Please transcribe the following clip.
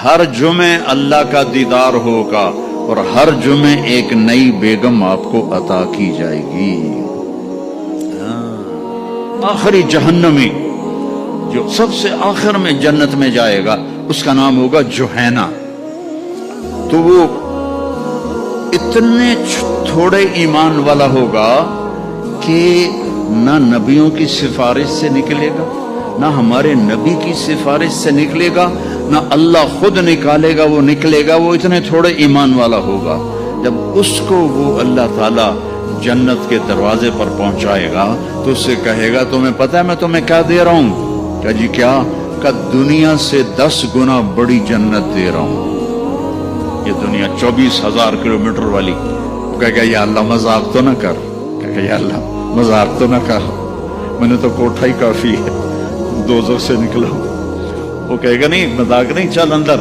ہر جمعے اللہ کا دیدار ہوگا اور ہر جمعے ایک نئی بیگم آپ کو عطا کی جائے گی. آخری جہنمی جو سب سے آخر میں جنت میں جائے گا اس کا نام ہوگا جوہینا. تو وہ اتنے تھوڑے ایمان والا ہوگا کہ نہ نبیوں کی سفارش سے نکلے گا، نہ ہمارے نبی کی سفارش سے نکلے گا، نہ اللہ خود نکالے گا، وہ نکلے گا. وہ اتنے تھوڑے ایمان والا ہوگا. جب اس کو وہ اللہ تعالی جنت کے دروازے پر پہنچائے گا تو اس سے کہے گا تمہیں پتہ ہے میں تمہیں کیا دے رہا ہوں؟ کہ جی کیا؟ کہ دنیا سے 10 گنا بڑی جنت دے رہا ہوں. یہ دنیا 24,000 کلومیٹر والی. کہے گا یا اللہ مذاق تو نہ کر. کہے گا یا اللہ مذاق تو نہ کر، میں نے تو کوٹھا ہی کافی ہے، دوزخ سے نکلا. وہ کہے گا نہیں مذاق نہیں، چل اندر.